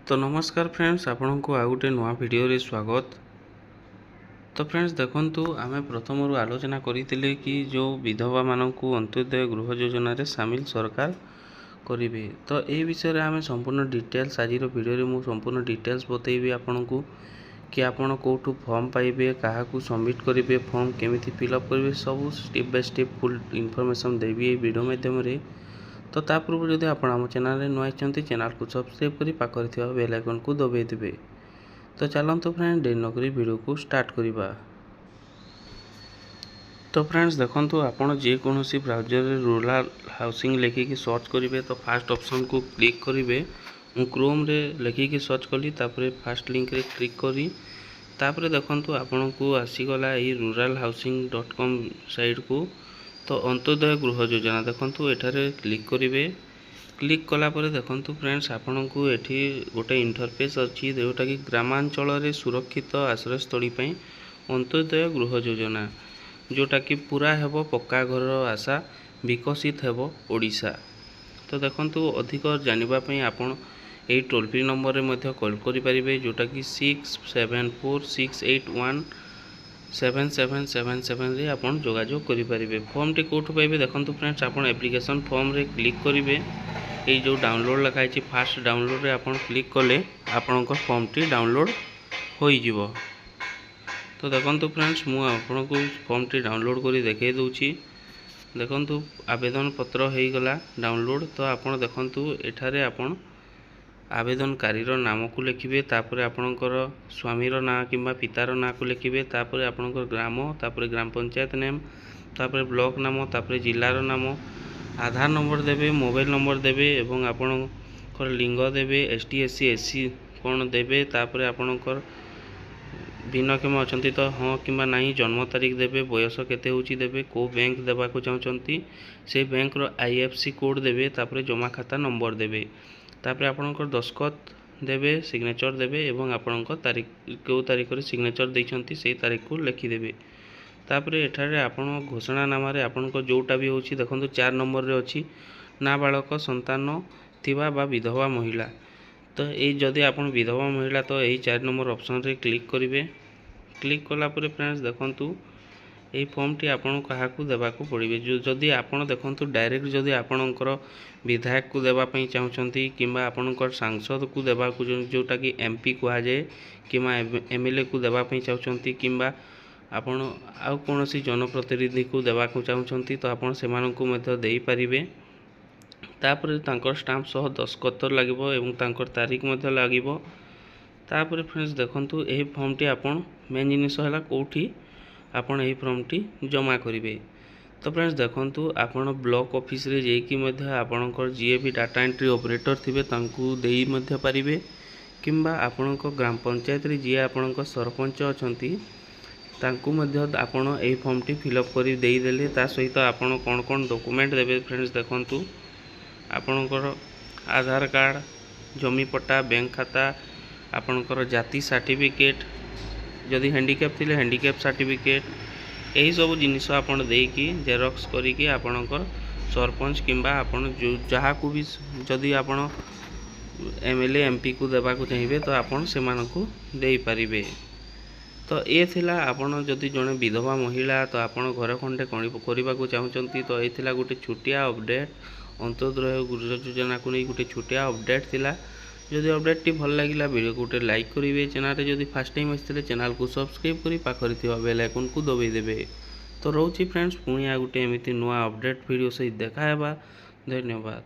तो नमस्कार फ्रेंड्स, आपण को आ गोटे नुआ वीडियो रे स्वागत। तो फ्रेंड्स देखंतु आमे प्रथमरु आलोचना करितिले कि जो विधवा माननकु अंत्योदय गृह योजना रे शामिल सरकार करिवे। तो ए विषय रे आमे संपूर्ण डिटेल्स आज रो वीडियो रे मु संपूर्ण डिटेल्स बतैबी आपनकु कि आपण कोठू फॉर्म पाइबे, काहाकू सबमिट करिवे, फॉर्म केमिति फिलअप करिवे, सब step by step full information Devi A video माध्यम रे। तो ता पूर्व जदि आप आम चैनल रे नुआ आइछन्ति चैनल को सब्सक्राइब करी पाखरे थिबा बेल आइकन को दबाई देबे। तो चलंतु फ्रेंड देरी नकरी वीडियो को स्टार्ट करिबा। तो फ्रेंड्स देखंतु आपण जे कोनोसी ब्राउजर रे रूरल हाउसिंग लिखि कि सर्च करिवे तो फर्स्ट ऑप्शन को क्लिक करिवे। मु क्रोम रे लिखि कि सर्च कली, तापरे फर्स्ट लिंक रे क्लिक करी, तापरे देखंतु आपण को आसी गला ए ruralhousing.com साइट को। तो अंत्योदय गृह योजना देखंतु एठारे क्लिक करिवे। क्लिक कला परे देखंतु फ्रेंड्स आपण को एठी गोटे इंटरफेस अछि जोटा कि ग्रामांचल रे सुरक्षित आश्रयस्थली पई अंत्योदय गृह योजना, जोटा कि पूरा हेबो पक्का घर आशा विकसित हेबो ओडिशा। तो देखंतु अधिक जानिबा पई आपण ए टोल फ्री नंबर रे मध्ये कॉल करि परिबे, जोटा कि 6746817777 रे आपण जोगाजोग करि परिबे। फॉर्म टी कोठु पाइबे देखंतु फ्रेंड्स, आपण एप्लीकेशन फॉर्म रे क्लिक करिवे। ए जो डाउनलोड लिखाई छि फास्ट डाउनलोड रे आपण क्लिक कले आपण को फॉर्म टी डाउनलोड होई जिवो। तो देखंतु फ्रेंड्स मु आपण को फॉर्म टी डाउनलोड करी देखाई दउछि। देखंतु आवेदन पत्र हेई गला डाउनलोड। तो आपण देखंतु एठारे आपण आवेदनकारी नाम को लिखिबे, तापरे आपणकर स्वामीर ना किंबा पितार ना को लिखिबे, तापरे आपणकर ग्राम, तापरे ग्राम पंचायत नेम, तापरे ब्लॉक नाम, तापरे जिल्लार नाम, आधार नंबर देबे, मोबाइल नंबर देबे एवं आपणकर लिंग देबे, एसटी एससी एससी कोन देबे, तापरे आपणकर भिन्नक्षम अछंती तो हाँ किंबा नाही, जन्म तारीख देबे, बयस केते होची देबे, को बैंक देबा को चाहचंती से बैंक रो आईएफसी कोड देबे, तापरे जमा खाता नंबर देबे, तापरे आपणकर दस्खत देबे, सिग्नेचर देबे एवं आपणकर तारीख को तारीख रे सिग्नेचर दैछंती से तारीख को लिखि देबे। तापरे एठारे आपण घोषणा नाम रे आपणकर जोटा भी होची देखंतु 4 नंबर रे अछि नाबालक संतान थिबा बा विधवा महिला। तो ए जदि आपण विधवा महिला तो एही 4 नंबर ऑप्शन रे क्लिक करिवे। क्लिक कला परे फ्रेंड्स देखंतु ए फॉर्म टी आपण काहाकू देबा को पड़िबे। जो जदि आपण देखंतु डायरेक्ट जदि आपणकर विधायक को देबा पई चाहउछंती किंबा आपणकर सांसद को देबा को जोटा कि एमपी कुआ जाय किंबा एमएलए को देबा पई चाहउछंती किंबा आपण आ कोनोसी जनप्रतिनिधि को देबा को चाहउछंती तो आपण सेमानकु मध्ये देई परिबे। तापरे तांकर स्टाम्प सह दस्खत लागिबो एवं तांकर तारीख मध्ये लागिबो। तापरे फ्रेंड्स देखंतु एही फॉर्म टी आपण मेन जिनिस हला कोठी आपण एही फॉर्म टी जमा करिवे। तो फ्रेंड्स देखंतु आपण ब्लॉक ऑफिस रे जेई कि मध्ये आपणकर जे भी डाटा एंट्री ऑपरेटर थिबे तांकू देई मध्ये परिबे, किंबा आपणको ग्राम पंचायत रे जे आपणको सरपंच अछंती तांकू मध्ये आपण एही फॉर्म टी फिलअप करी देई देले। ता सहित आपण कोन कोन डॉक्यूमेंट देबे फ्रेंड्स देखंतु आपणकर आधार कार्ड, जमी पट्टा, बैंक खाता, आपणकर जाति सर्टिफिकेट, जदि हैंडीकैप थिले हैंडीकैप सर्टिफिकेट, यही सब जिनिस आपण देकी जेरॉक्स करिके आपणकर सरपंच किंबा आपण जो जहा को भी जदि आपण एमएलए एमपी को देबा को चाहिए तो आपण सेमानकु देई परिबे। तो ए थिला आपण जदि जने विधवा महिला तो आपण घर खंडे करबा को चाहउचंती तो ए थिला गोटे छोटिया अपडेट अंत्योदय गृह योजना को नहीं गोटे छोटिया अपडेट थिला। जदि अपडेट टी भल लागिला वीडियो को गोटे लाइक करिवे, चैनल रे जदि फर्स्ट टाइम आस्थिले चैनल को सब्सक्राइब करी पाखरे थिबा बेल आइकन को दबाई देबे। तो रहउची फ्रेंड्स पुणी आ गोटे एमिति नुआ अपडेट वीडियो सहित देखा हेबा। धन्यवाद।